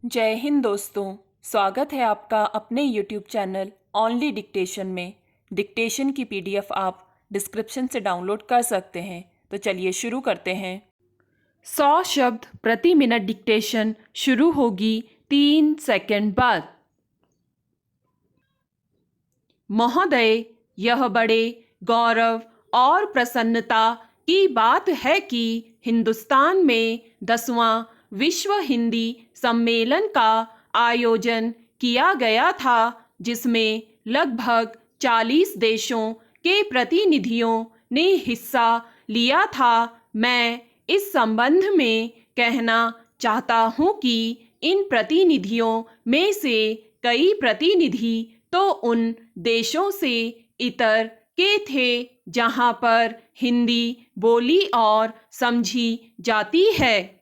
जय हिंद दोस्तों। स्वागत है आपका अपने YouTube चैनल ओनली डिक्टेशन में। डिक्टेशन की PDF आप डिस्क्रिप्शन से डाउनलोड कर सकते हैं। तो चलिए शुरू करते हैं। 100 शब्द प्रति मिनट डिक्टेशन शुरू होगी 3 सेकंड बाद। महोदय, यह बड़े गौरव और प्रसन्नता की बात है कि हिंदुस्तान में 10वां विश्व हिंदी सम्मेलन का आयोजन किया गया था, जिसमें लगभग 40 देशों के प्रतिनिधियों ने हिस्सा लिया था। मैं इस संबंध में कहना चाहता हूँ कि इन प्रतिनिधियों में से कई प्रतिनिधि तो उन देशों से इतर के थे जहां पर हिंदी बोली और समझी जाती है।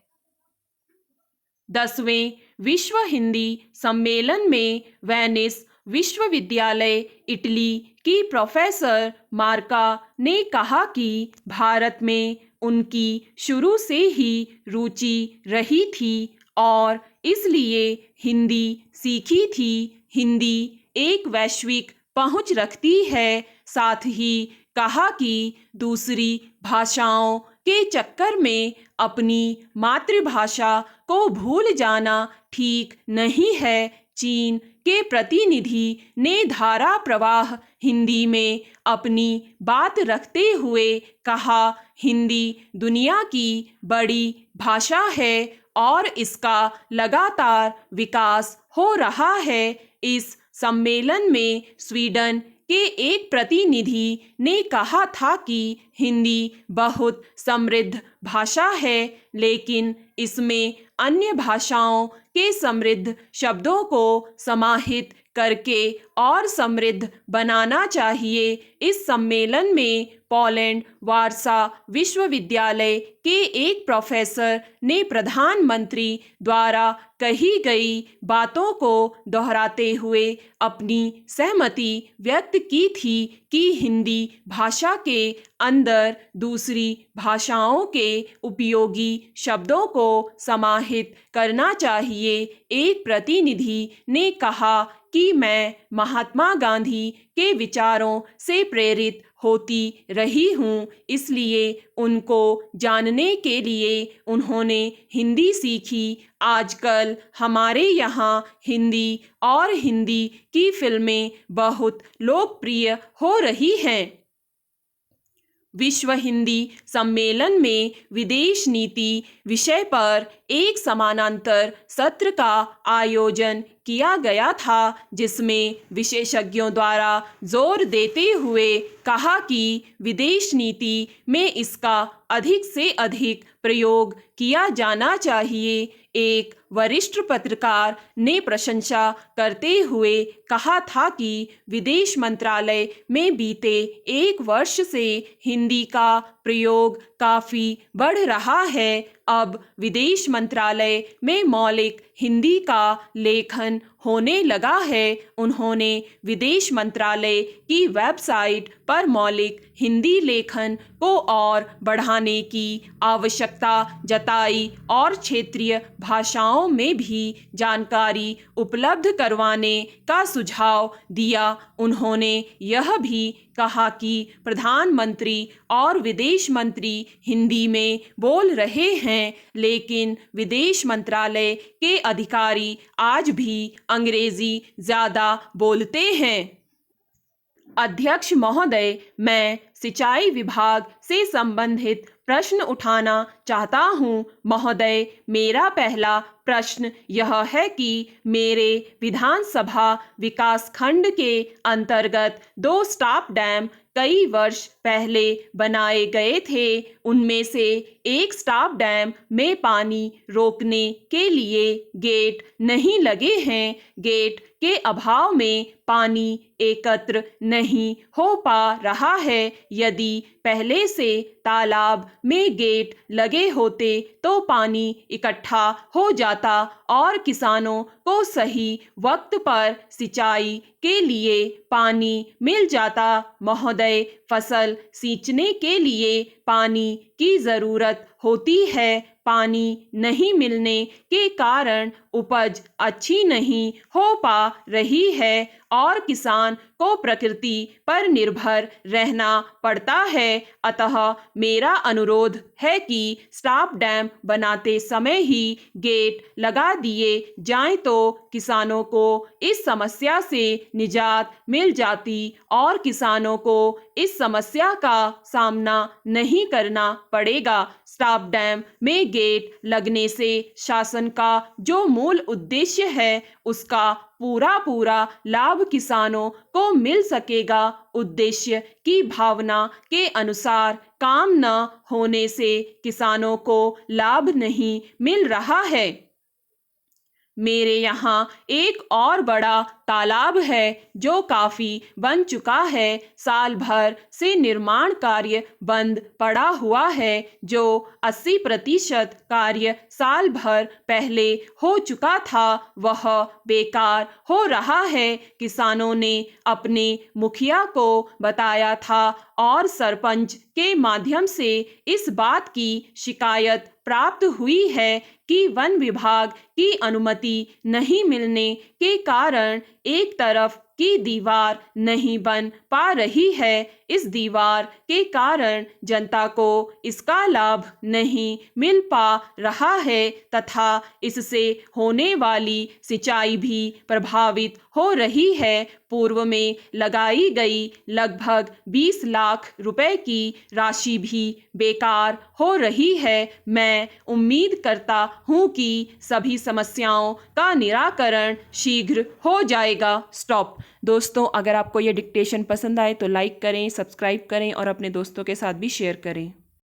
10वें विश्व हिंदी सम्मेलन में वेनिस विश्वविद्यालय इटली की प्रोफेसर मार्का ने कहा कि भारत में उनकी शुरू से ही रुचि रही थी और इसलिए हिंदी सीखी थी। हिंदी एक वैश्विक पहुंच रखती है। साथ ही कहा कि दूसरी भाषाओं के चक्कर में अपनी मातृभाषा को भूल जाना ठीक नहीं है। चीन के प्रतिनिधि ने धारा प्रवाह हिंदी में अपनी बात रखते हुए कहा, हिंदी दुनिया की बड़ी भाषा है और इसका लगातार विकास हो रहा है। इस सम्मेलन में स्वीडन के एक प्रतिनिधि ने कहा था कि हिंदी बहुत समृद्ध भाषा है, लेकिन इसमें अन्य भाषाओं के समृद्ध शब्दों को समाहित करके और समृद्ध बनाना चाहिए। इस सम्मेलन में पोलैंड वारसा विश्वविद्यालय के एक प्रोफेसर ने प्रधानमंत्री द्वारा कही गई बातों को दोहराते हुए अपनी सहमति व्यक्त की थी कि हिंदी भाषा के अंदर दूसरी भाषाओं के उपयोगी शब्दों को समाहित करना चाहिए। एक प्रतिनिधि ने कहा कि मैं महात्मा गांधी के विचारों से प्रेरित होती रही हूँ, इसलिए उनको जानने के लिए उन्होंने हिंदी सीखी। आजकल हमारे यहाँ हिंदी और हिंदी की फिल्में बहुत लोकप्रिय हो रही हैं। विश्व हिंदी सम्मेलन में विदेश नीति विषय पर एक समानांतर सत्र का आयोजन किया गया था, जिसमें विशेषज्ञों द्वारा जोर देते हुए कहा कि विदेश नीति में इसका अधिक से अधिक प्रयोग किया जाना चाहिए। एक वरिष्ठ पत्रकार ने प्रशंसा करते हुए कहा था कि विदेश मंत्रालय में बीते 1 वर्ष से हिंदी का प्रयोग काफी बढ़ रहा है। अब विदेश मंत्रालय में मौलिक हिंदी का लेखन होने लगा है। उन्होंने विदेश मंत्रालय की वेबसाइट पर मौलिक हिंदी लेखन को और बढ़ाने की आवश्यकता जताई और क्षेत्रीय भाषाओं में भी जानकारी उपलब्ध करवाने का सुझाव दिया। उन्होंने यह भी कहा कि प्रधानमंत्री और विदेश मंत्री हिंदी में बोल रहे हैं, लेकिन विदेश मंत्रालय के अधिकारी आज भी अंग्रेजी ज्यादा बोलते हैं। अध्यक्ष महोदय, मैं सिंचाई विभाग से संबंधित प्रश्न उठाना चाहता हूँ। महोदय, मेरा पहला प्रश्न यह है कि मेरे विधानसभा विकास खंड के अंतर्गत 2 स्टॉप डैम कई वर्ष पहले बनाए गए थे। उनमें से एक स्टॉप डैम में पानी रोकने के लिए गेट नहीं लगे हैं। गेट के अभाव में पानी एकत्र नहीं हो पा रहा है। यदि पहले से तालाब में गेट लगे होते तो पानी इकट्ठा हो जाता और किसानों को सही वक्त पर सिंचाई के लिए पानी मिल जाता। महोदय, फसल सींचने के लिए पानी की जरूरत होती है। पानी नहीं मिलने के कारण उपज अच्छी नहीं हो पा रही है और किसान को प्रकृति पर निर्भर रहना पड़ता है। अतः मेरा अनुरोध है कि स्टॉप डैम बनाते समय ही गेट लगा दिए जाएं तो किसानों को इस समस्या से निजात मिल जाती और किसानों को इस समस्या का सामना नहीं करना पड़ेगा। स्टॉप डैम में गेट लगने से शासन का जो मूल उद्देश्य है उसका पूरा लाभ किसानों को मिल सकेगा। उद्देश्य की भावना के अनुसार काम न होने से किसानों को लाभ नहीं मिल रहा है। मेरे यहाँ एक और बड़ा तालाब है जो काफी बन चुका है। साल भर से निर्माण कार्य बंद पड़ा हुआ है। जो 80% कार्य साल भर पहले हो चुका था वह बेकार हो रहा है। किसानों ने अपने मुखिया को बताया था और सरपंच के माध्यम से इस बात की शिकायत प्राप्त हुई है कि वन विभाग की अनुमति नहीं मिलने के कारण एक तरफ की दीवार नहीं बन पा रही है। इस दीवार के कारण जनता को इसका लाभ नहीं मिल पा रहा है तथा इससे होने वाली सिंचाई भी प्रभावित हो रही है। पूर्व में लगाई गई लगभग 20 लाख रुपए की राशि भी बेकार हो रही है। मैं उम्मीद करता हूं कि सभी समस्याओं का निराकरण शीघ्र हो जाएगा। स्टॉप। दोस्तों, अगर आपको ये डिक्टेशन पसंद आए तो लाइक करें, सब्सक्राइब करें और अपने दोस्तों के साथ भी शेयर करें।